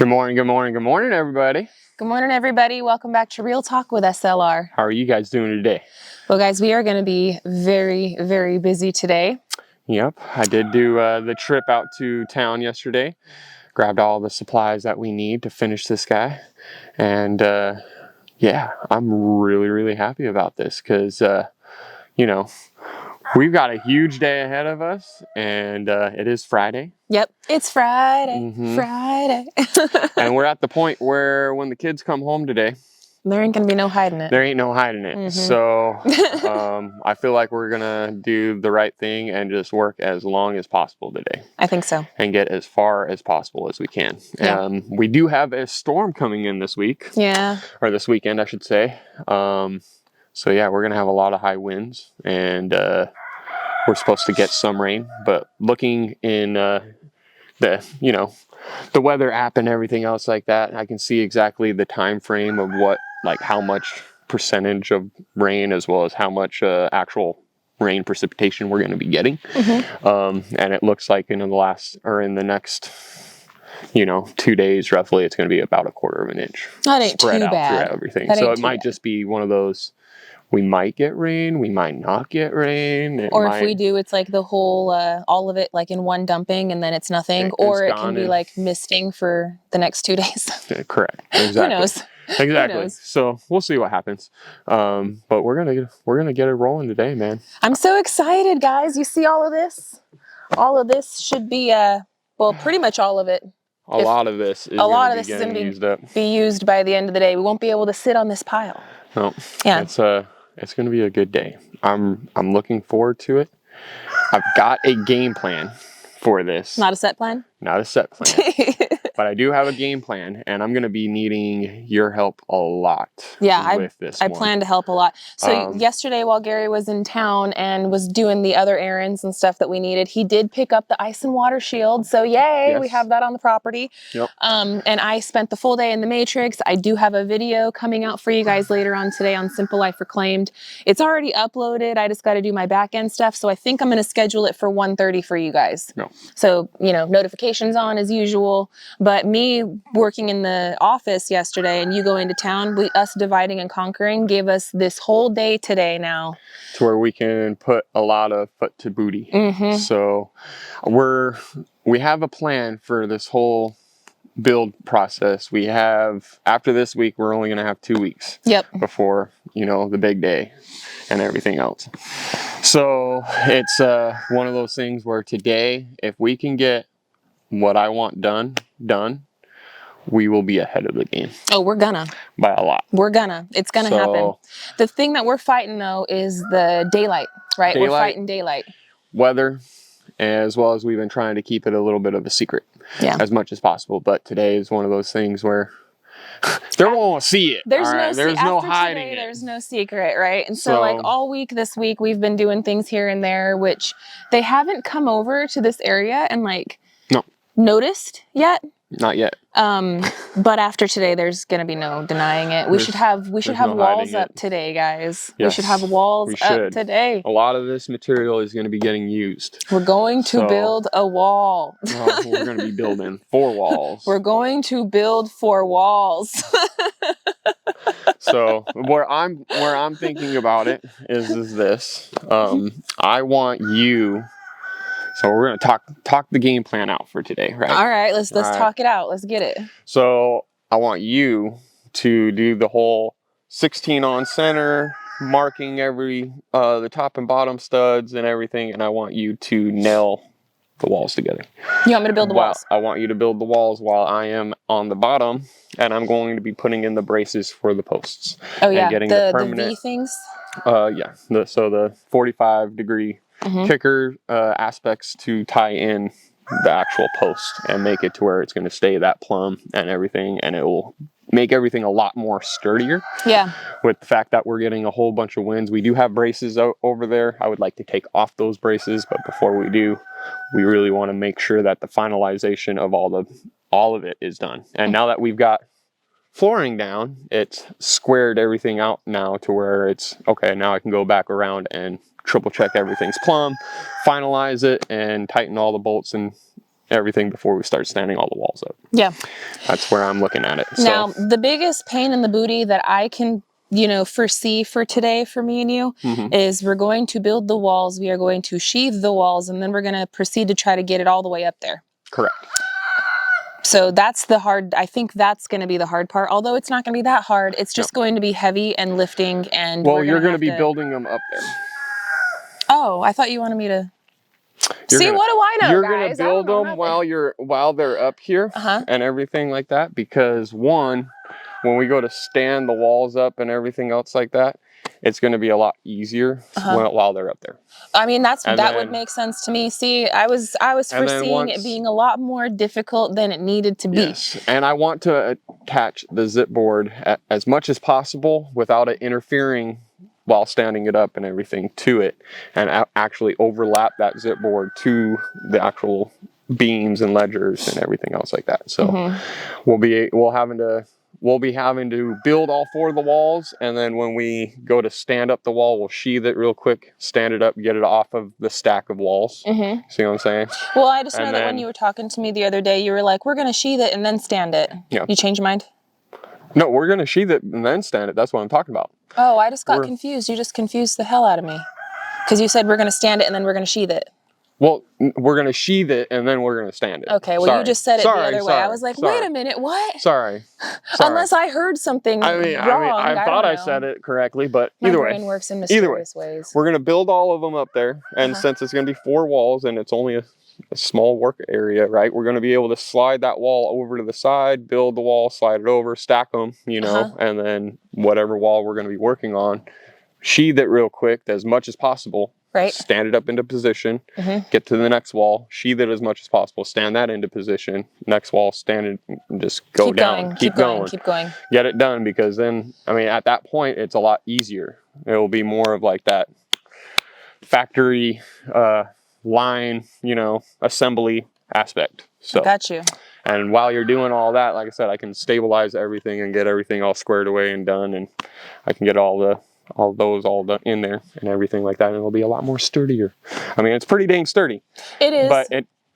Good morning, everybody. Good morning, everybody. Welcome back to Real Talk with SLR. How are you guys doing today? Well, guys, we are going to be very, very busy today. Yep, I did do the trip out to town yesterday. Grabbed all the supplies that we need to finish this guy. And yeah, I'm really, really happy about this because, we've got a huge day ahead of us, and it is Friday. Yep, it's Friday, Friday. And we're at the point where when the kids come home today, there ain't going to be no hiding it. there ain't no hiding it. So I feel like we're going to do the right thing and just work as long as possible today. I think so. And get as far as possible as we can. Yeah. We do have a storm coming in this week. Yeah. Or this weekend, I should say. So yeah, we're going to have a lot of high winds, and we're supposed to get some rain. But looking in the weather app and everything else like that, I can see exactly the time frame of how much percentage of rain, as well as how much actual rain precipitation we're going to be getting. And it looks like in the next 2 days roughly, it's going to be about 1/4 of an inch. That ain't spread too out bad. through everything. That So ain't it too might bad. just be one of those, we might get rain, we might not get rain. If we do, it's like the whole, all of it like in one dumping and then it's nothing. Or it can be like misting for the next 2 days. Correct. Exactly. Who knows? Exactly. Who knows? So we'll see what happens. But we're gonna get it rolling today, man. I'm so excited, guys. You see all of this? All of this should be, pretty much all of it. A lot of this is going to be used by the end of the day. We won't be able to sit on this pile. No. Yeah. It's going to be a good day. I'm looking forward to it. I've got a game plan for this. Not a set plan? Not a set plan. But I do have a game plan, and I'm going to be needing your help a lot. Yeah, with this I plan to help a lot. So yesterday, while Gary was in town and was doing the other errands and stuff that we needed, he did pick up the ice and water shield. So yay, Yes. we have that on the property. Yep. And I spent the full day in the Matrix. I do have a video coming out for you guys later on today on SimpleLifeReclaimed. It's already uploaded. I just got to do my back end stuff. So I think I'm going to schedule it for 1:30 for you guys. No. So, notifications on as usual. But me working in the office yesterday and you going to town, us dividing and conquering gave us this whole day today now. To where we can put a lot of foot to booty. So we have a plan for this whole build process. We have, after this week, we're only going to have 2 weeks. Yep. Before, the big day and everything else. So it's one of those things where today, if we can get what I want done, we will be ahead of the game. Oh, we're gonna. By a lot. It's gonna happen. The thing that we're fighting, though, is the daylight, right? We're fighting daylight. Weather, as well as we've been trying to keep it a little bit of a secret. Yeah. As much as possible. But today is one of those things where they won't see it. There's no hiding it. There's no secret, right? And so all week this week, we've been doing things here and there, which they haven't come over to this area and noticed yet. Not yet. But after today, there's going to be no denying it. We should have walls up today, guys. Yes, we should have walls up today. A lot of this material is going to be getting used. We're going to build a wall. We're going to be building 4 walls. We're going to build 4 walls. So where I'm thinking about it is this. I want you. So we're going to talk the game plan out for today, right? All right, let's talk it out. Let's get it. So I want you to do the whole 16 on center, marking every the top and bottom studs and everything, and I want you to nail the walls together. You want me to build the walls? I want you to build the walls while I am on the bottom, and I'm going to be putting in the braces for the posts. Oh yeah, and getting the permanent V things. Yeah. The 45-degree kicker aspects to tie in the actual post and make it to where it's going to stay that plumb and everything, and it will make everything a lot more sturdier. Yeah. With the fact that we're getting a whole bunch of winds, we do have braces over there. I would like to take off those braces, but before we do, we really want to make sure that the finalization of all of it is done. And now that we've got flooring down, it's squared everything out now to where it's okay. Now I can go back around and triple check everything's plumb, finalize it, and tighten all the bolts and everything before we start standing all the walls up. Yeah. That's where I'm looking at it. Now, the biggest pain in the booty that I can, foresee for today for me and you is we're going to build the walls. We are going to sheathe the walls, and then we're going to proceed to try to get it all the way up there. Correct. So that's I think that's going to be the hard part. Although it's not going to be that hard. It's just going to be heavy and lifting. And well, you're going to be building them up there. Oh, I thought you wanted me to. What do I know, You're guys? Gonna build them while they're up here and everything like that, because when we go to stand the walls up and everything else like that, it's going to be a lot easier while they're up there. I mean, that would make sense to me. See, I was foreseeing it being a lot more difficult than it needed to be. Yes, and I want to attach the zip board as much as possible without it interfering while standing it up and everything to it, and actually overlap that zip board to the actual beams and ledgers and everything else like that. So we'll be having to build all 4 of the walls, and then when we go to stand up the wall, we'll sheathe it real quick, stand it up, get it off of the stack of walls. See what I'm saying? Well, I just know that when you were talking to me the other day, you were like, we're going to sheathe it and then stand it. Yeah. You changed your mind? No, we're going to sheathe it and then stand it. That's what I'm talking about. Oh, I just got confused. You just confused the hell out of me. Because you said we're going to stand it and then we're going to sheathe it. Well, we're going to sheathe it and then we're going to stand it. Okay, well, you just said it the other way. I was like, wait a minute, what? Sorry. Unless I heard something wrong. I thought I said it correctly, but either way. My brain works in mysterious ways. We're going to build all of them up there. And since it's going to be 4 walls and it's only a small work area, right? We're going to be able to slide that wall over to the side, build the wall, slide it over, stack them, and then whatever wall we're going to be working on, sheathe it real quick as much as possible. Right. Stand it up into position, get to the next wall, sheathe it as much as possible, stand that into position, next wall, stand it, and just go down. Keep going. Get it done, because then, at that point, it's a lot easier. It will be more of like that factory line, assembly aspect. So, got you. And while you're doing all that, like I said, I can stabilize everything and get everything all squared away and done, and I can get all those done in there and everything like that, and it'll be a lot more sturdier. It's pretty dang sturdy. It is. But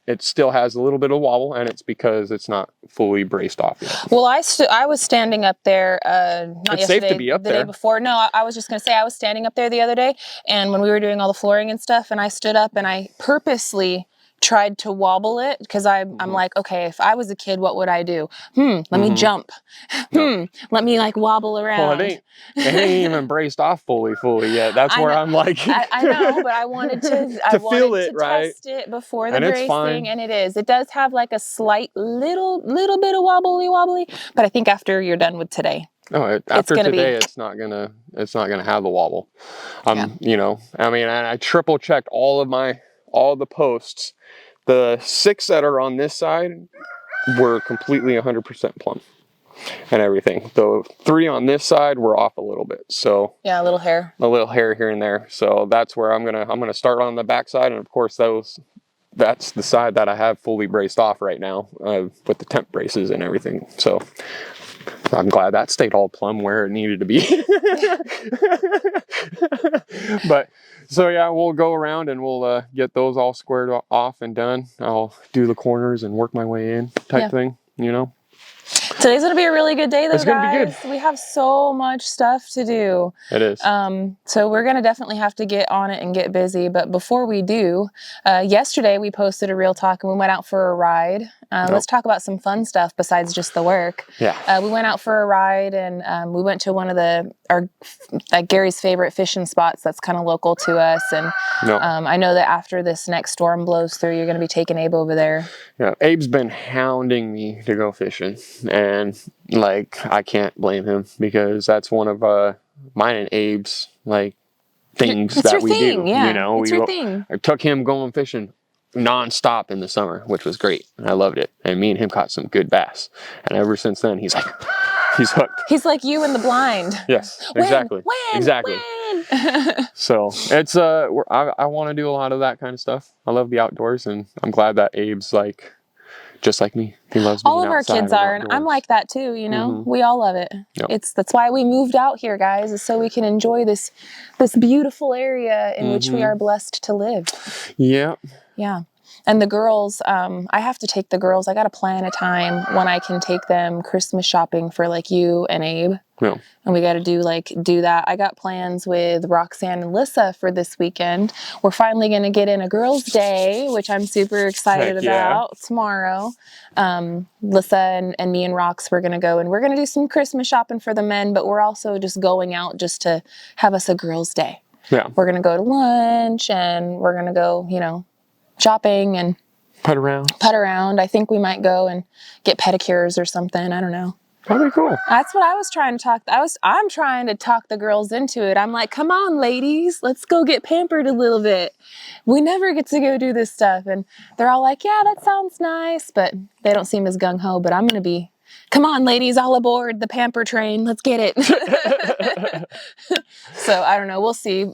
it still has a little bit of wobble, and it's because it's not fully braced off yet. Well, I was standing up there, not it's yesterday, safe to be up the there. day before. No, I was just going to say I was standing up there the other day, and when we were doing all the flooring and stuff, and I stood up and I purposely tried to wobble it, because I'm like, okay, if I was a kid, what would I do? Let me jump. Let me like wobble around. Well, it ain't even braced off fully yet. That's where I'm like, I know, but I wanted to feel it, right? Test it before the bracing, and it does have like a slight little bit of wobbly, but I think after you're done with today. No, after today, it's not gonna have the wobble. And I triple checked all the posts. The 6 that are on this side were completely 100% plumb and everything. The 3 on this side were off a little bit. So yeah, a little hair here and there. So that's where I'm gonna start on the back side, and of course that's the side that I have fully braced off right now with the temp braces and everything. So I'm glad that stayed all plumb where it needed to be. But so yeah, we'll go around and we'll get those all squared off and done. I'll do the corners and work my way in type thing, Today's gonna be a really good day, though, it's gonna be good. We have so much stuff to do. It is. So we're gonna definitely have to get on it and get busy. But before we do, yesterday we posted a Real Talk and we went out for a ride. Let's talk about some fun stuff besides just the work. Yeah. We went out for a ride, and we went to one of Gary's favorite fishing spots that's kind of local to us. And I know that after this next storm blows through, you're gonna be taking Abe over there. Yeah, Abe's been hounding me to go fishing, and I can't blame him, because that's one of mine and Abe's things that we do. Yeah, it's your thing. I took him going fishing non-stop in the summer, which was great, and I loved it. And me and him caught some good bass, and ever since then he's hooked. He's like you in the blind. Yes, exactly. Exactly. So it's I want to do a lot of that kind of stuff. I love the outdoors, and I'm glad that Abe's just like me. He loves being all of our kids are, and I'm like that too. We all love it. Yep. That's why we moved out here, guys, is so we can enjoy this beautiful area in which we are blessed to live. Yeah. Yeah. And the girls, I have to take the girls. I got to plan a time when I can take them Christmas shopping for like you and Abe. Yeah. And we got to do that. I got plans with Roxanne and Lissa for this weekend. We're finally going to get in a girls' day, which I'm super excited about tomorrow. Lissa and me and Rox, we're going to go and we're going to do some Christmas shopping for the men, but we're also just going out just to have us a girls' day. Yeah. We're going to go to lunch and we're going to go, shopping and Put around. I think we might go and get pedicures or something. I don't know. That'd be cool. That's what I was trying to talk. I'm trying to talk the girls into it. I'm like, come on, ladies, let's go get pampered a little bit. We never get to go do this stuff. And they're all like, yeah, that sounds nice. But they don't seem as gung-ho. But I'm going to be, come on, ladies, all aboard the pamper train. Let's get it. So I don't know. We'll see.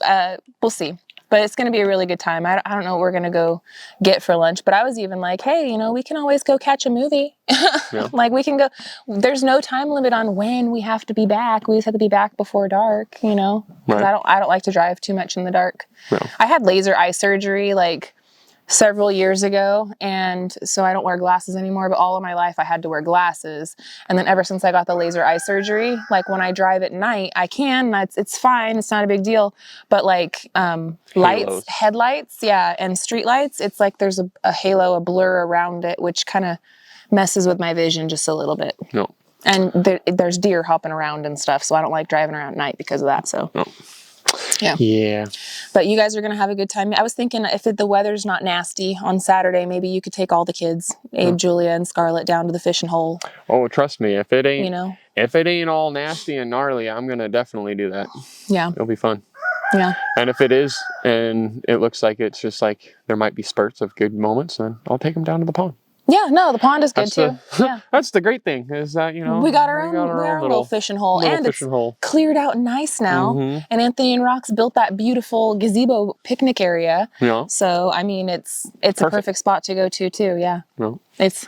We'll see. But it's going to be a really good time. I don't know what we're going to go get for lunch. But I was even like, hey, we can always go catch a movie. Yeah. Like we can go. There's no time limit on when we have to be back. We just have to be back before dark, Right. I don't like to drive too much in the dark. No. I had laser eye surgery like several years ago, and so I don't wear glasses anymore, but all of my life I had to wear glasses. And then ever since I got the laser eye surgery, like when I drive at night, I can, it's fine. It's not a big deal. But like, lights, headlights, and street lights, it's like there's a halo, a blur around it, which kind of messes with my vision just a little bit. No. And there's deer hopping around and stuff. So I don't like driving around at night because of that. So no. Yeah. But you guys are going to have a good time. I was thinking if the weather's not nasty on Saturday, maybe you could take all the kids, Abe, Julia, and Scarlett, down to the fishing hole. Oh, trust me, if it ain't all nasty and gnarly, I'm going to definitely do that. Yeah. It'll be fun. Yeah. And if it is, and it looks like it's just like there might be spurts of good moments, then I'll take them down to the pond. Yeah, no, the pond is good too. Yeah. That's the great thing is that, we got our own little fishing hole, and it's cleared out nice now. Mm-hmm. And Anthony and Rox built that beautiful gazebo picnic area. Yeah. So, I mean, it's a perfect spot to go to too. Yeah. No. It's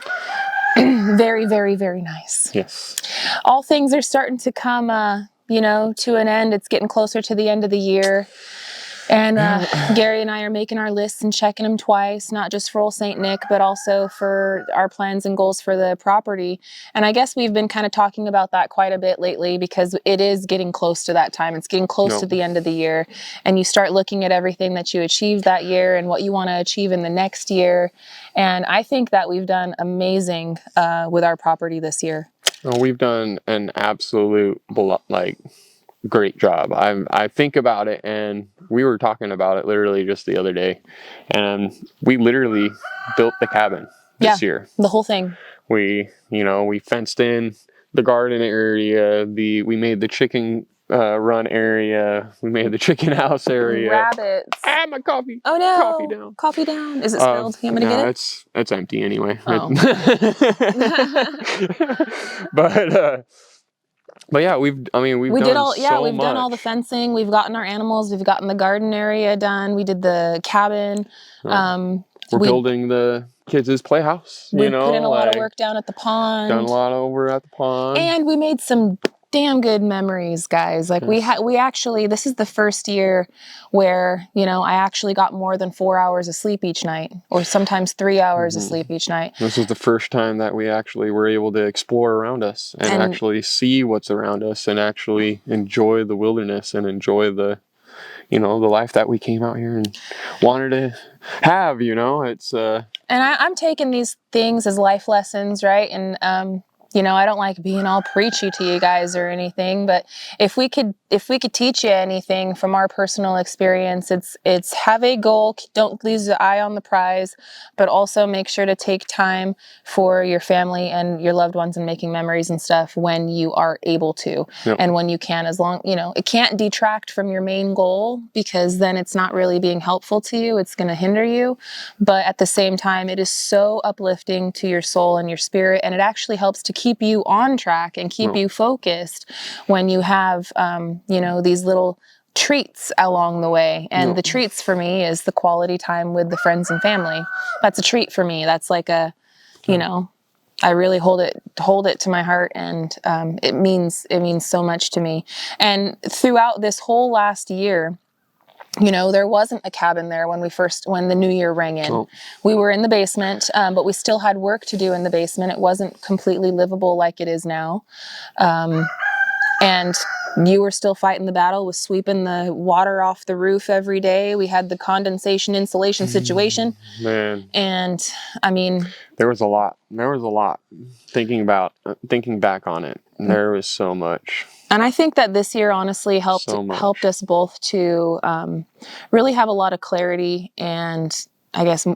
very, very, very nice. Yes. All things are starting to come, to an end. It's getting closer to the end of the year. And Gary and I are making our lists and checking them twice, not just for Old St. Nick, but also for our plans and goals for the property. And I guess we've been kind of talking about that quite a bit lately because it is getting close to that time. It's getting close to the end of the year. And you start looking at everything that you achieved that year and what you want to achieve in the next year. And I think that we've done amazing with our property this year. Well, we've done an absolute, great job. I think about it, and we were talking about it literally just the other day, and we literally built the cabin this year. The whole thing. We fenced in the garden area. We made the chicken run area. We made the chicken house area. Rabbits. Ah, my coffee. Oh no! Coffee down. Coffee down. Is it spilled? You want me to get it? It's empty anyway. Oh. But yeah, we've done all the fencing. We've gotten our animals. We've gotten the garden area done. We did the cabin. We're building the kids' playhouse. We put in a lot of work down at the pond. Done a lot over at the pond. And we made some damn good memories, guys. Like we actually, this is the first year where, I actually got more than 4 hours of sleep each night, or sometimes 3 hours of sleep each night. This was the first time that we actually were able to explore around us and actually see what's around us and actually enjoy the wilderness and enjoy the life that we came out here and wanted to have, it's and I'm taking these things as life lessons, right? And I don't like being all preachy to you guys or anything, but if we could teach you anything from our personal experience, it's have a goal, don't lose the eye on the prize, but also make sure to take time for your family and your loved ones and making memories and stuff when you are able to. Yep. And when you can, as long, it can't detract from your main goal because then it's not really being helpful to you. It's going to hinder you. But at the same time, it is so uplifting to your soul and your spirit. And it actually helps to keep you on track and keep you focused when you have, these little treats along the way. And the treats for me is the quality time with the friends and family. That's a treat for me. That's like I really hold it to my heart, and it means so much to me. And throughout this whole last year, You know, there wasn't a cabin there when the new year rang in. Oh. We were in the basement, but we still had work to do in the basement. It wasn't completely livable like it is now. And you were still fighting the battle with sweeping the water off the roof every day. We had the condensation insulation situation. Man. And I mean, there was a lot. Thinking back on it, there was so much. And I think that this year honestly helped us both to really have a lot of clarity and I guess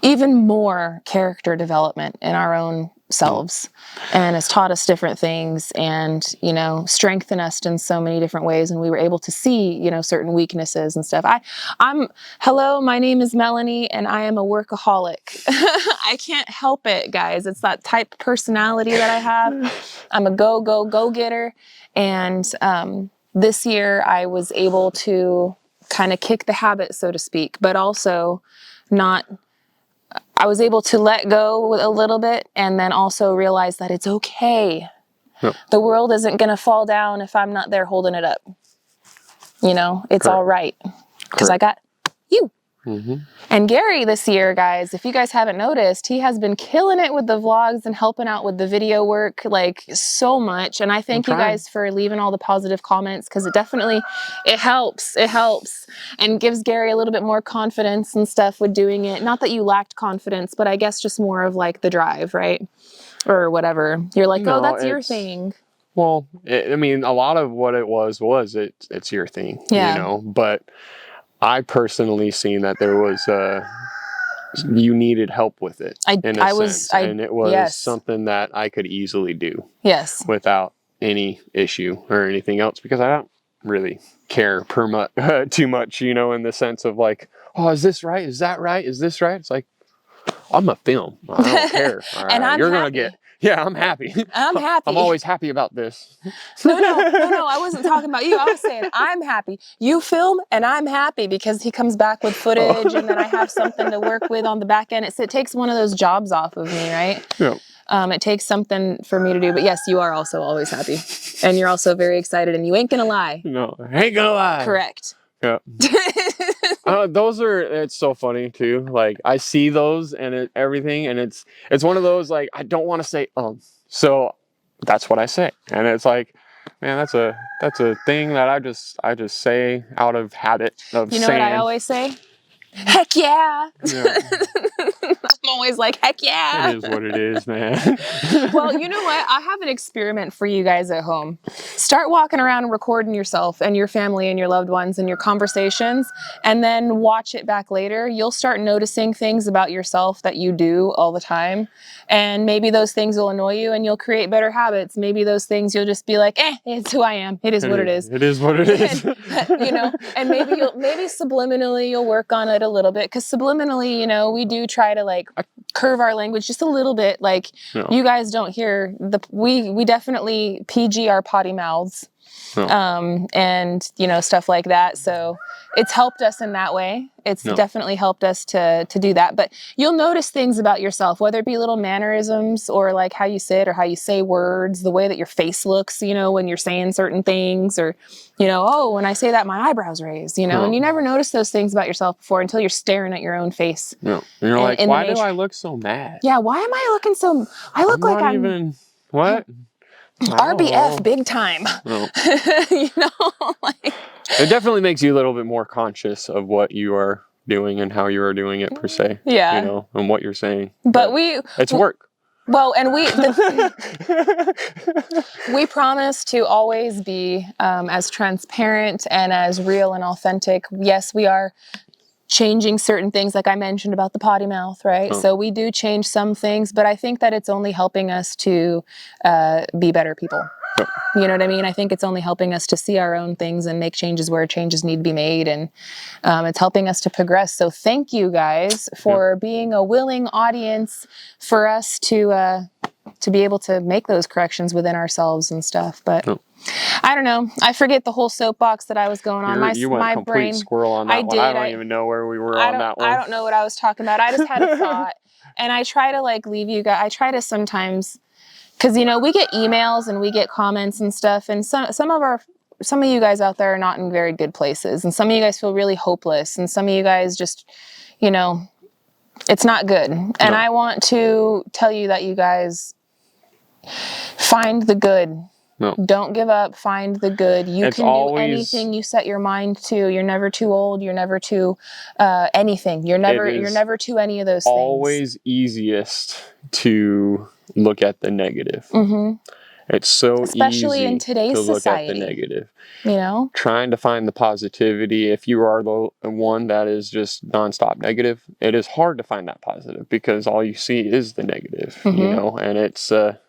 even more character development in our own selves, and has taught us different things and, you know, strengthened us in so many different ways. And we were able to see, you know, certain weaknesses and stuff. Hello, my name is Melanie and I am a workaholic. I can't help it, guys. It's that type of personality that I have. I'm a go getter. And this year I was able to kind of kick the habit, so to speak, but also I was able to let go a little bit and then also realize that it's okay. Yep. The world isn't going to fall down if I'm not there holding it up. You know, it's Correct. all right because I got you. Mm-hmm. And Gary this year, guys, if you guys haven't noticed, he has been killing it with the vlogs and helping out with the video work like so much. And I thank you guys for leaving all the positive comments because it helps. It helps and gives Gary a little bit more confidence and stuff with doing it. Not that you lacked confidence, but I guess just more of like the drive, right? Or whatever. You're like, oh, that's your thing. Well, I mean, a lot of what it was it's your thing, yeah. You know, but I personally seen that there was you needed help with it and it was yes. something that I could easily do without any issue or anything else because I don't really care too much, you know, in the sense of like, oh, is this right? Is that right? Is this right? It's like, I'm a film. I don't care. And I'm You're happy. Gonna get. Yeah, I'm happy. I'm happy. I'm always happy about this. No, I wasn't talking about you. I was saying I'm happy. You film and I'm happy because he comes back with footage and then I have something to work with on the back end. It takes one of those jobs off of me, right? Yeah. It takes something for me to do. But yes, you are also always happy. And you're also very excited and you ain't gonna lie. No, I ain't gonna lie. Correct. Yeah. It's so funny too. Like I see those and everything, and it's one of those like I don't want to say so that's what I say, and it's like, man, that's a thing that I just say out of habit of saying. You know what I always say? Heck yeah. I'm always like, heck yeah. It is what it is, man. Well, you know what? I have an experiment for you guys at home. Start walking around and recording yourself and your family and your loved ones and your conversations, and then watch it back later. You'll start noticing things about yourself that you do all the time. And maybe those things will annoy you and you'll create better habits. Maybe those things you'll just be like, it's who I am. It is what it is. It is what it is. You know, and maybe subliminally you'll work on it a little bit, because subliminally, you know, we do try to like curve our language just a little bit. Like you guys don't hear we definitely PG our potty mouths. And you know, stuff like that. So it's helped us in that way. It's definitely helped us to do that. But you'll notice things about yourself, whether it be little mannerisms or like how you sit or how you say words, the way that your face looks, you know, when you're saying certain things, or, you know, oh, when I say that, my eyebrows raise, you know, and you never notice those things about yourself before until you're staring at your own face. No. And you're like, why do I look so mad? Yeah. Why am I looking so, I look like I'm even, what? RBF big time. You know, like it definitely makes you a little bit more conscious of what you are doing and how you are doing it per se. Yeah. You know, and what you're saying. But it's work. Well, and we promise to always be as transparent and as real and authentic. Yes, we are changing certain things, like I mentioned about the potty mouth, right? So we do change some things, but I think that it's only helping us to be better people. You know what I mean? I think it's only helping us to see our own things and make changes where changes need to be made. And it's helping us to progress. So thank you guys for being a willing audience for us to be able to make those corrections within ourselves and stuff. But I don't know. I forget the whole soapbox that I was going on. You went complete brain squirrel on that one. I don't even know where we were on that one. I don't know what I was talking about. I just had a thought. And I try to like leave you guys. I try to sometimes, because, you know, we get emails and we get comments and stuff. And some of our some of you guys out there are not in very good places, and some of you guys feel really hopeless, and some of you guys just, you know, it's not good. And I want to tell you that you guys find the good. No. Don't give up. Find the good. You can do anything you set your mind to. You're never too old. You're never too anything. You're never too any of those things. Always easiest to look at the negative. It's so especially easy in today's to look society. at the negative. You know, trying to find the positivity. If you are the one that is just nonstop negative, it is hard to find that positive because all you see is the negative. You know, and it's a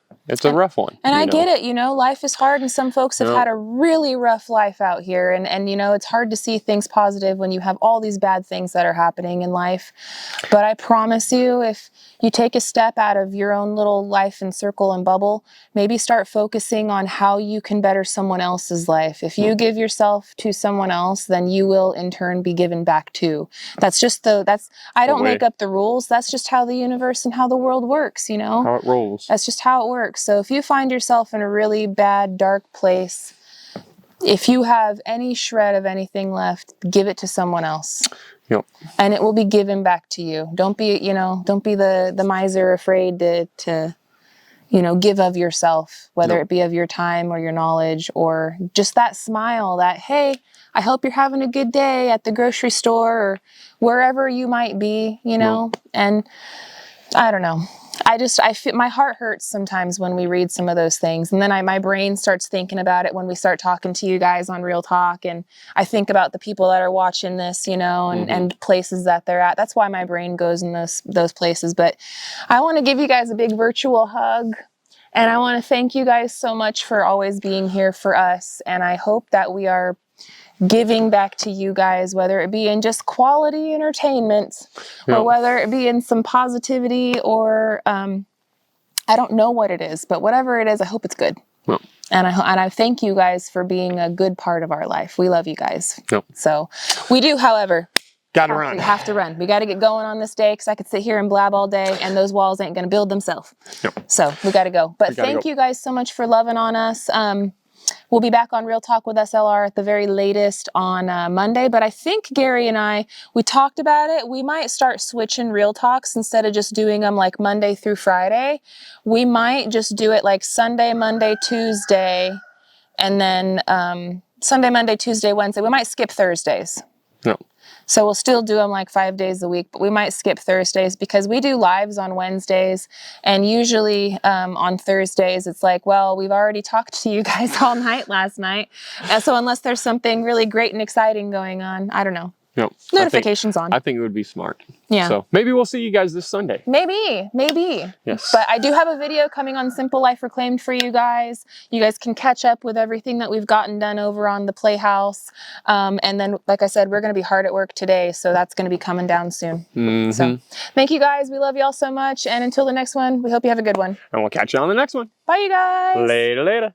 rough one. And I get it, you know, life is hard and some folks have had a really rough life out here. And, you know, it's hard to see things positive when you have all these bad things that are happening in life. But I promise you, if you take a step out of your own little life and circle and bubble, maybe start focusing on how you can better someone else's life. If you give yourself to someone else, then you will in turn be given back too. That's just I don't make up the rules. That's just how the universe and how the world works, you know? How it rolls. That's just how it works. So if you find yourself in a really bad, dark place, if you have any shred of anything left, give it to someone else. Yep. And it will be given back to you. Don't be the miser afraid to you know, give of yourself, whether it be of your time or your knowledge or just that smile that, hey, I hope you're having a good day at the grocery store or wherever you might be, you know, and I don't know. I feel my heart hurts sometimes when we read some of those things. And then my brain starts thinking about it when we start talking to you guys on Real Talk. And I think about the people that are watching this, you know, and places that they're at. That's why my brain goes in those places. But I want to give you guys a big virtual hug. And I want to thank you guys so much for always being here for us. And I hope that we are giving back to you guys, whether it be in just quality entertainment or whether it be in some positivity or I don't know what it is, but whatever it is, I hope it's good. And I thank you guys for being a good part of our life. We love you guys. So we do, however, have to run. We got to get going on this day because I could sit here and blab all day and those walls ain't going to build themselves. So we got to go. But thank you guys so much for loving on us. We'll be back on Real Talk with SLR at the very latest on Monday. But I think Gary and we talked about it. We might start switching Real Talks instead of just doing them like Monday through Friday. We might just do it like Sunday, Monday, Tuesday, and then Sunday, Monday, Tuesday, Wednesday. We might skip Thursdays. So we'll still do them like 5 days a week, but we might skip Thursdays because we do lives on Wednesdays. And usually on Thursdays, it's like, well, we've already talked to you guys all night last night. So unless there's something really great and exciting going on, I don't know. Notifications on. I think it would be smart. Yeah. So maybe we'll see you guys this Sunday. Maybe. Yes. But I do have a video coming on Simple Life Reclaimed for you guys. You guys can catch up with everything that we've gotten done over on the Playhouse. And then, like I said, we're going to be hard at work today. So that's going to be coming down soon. So thank you guys. We love y'all so much. And until the next one, we hope you have a good one. And we'll catch you on the next one. Bye, you guys. Later.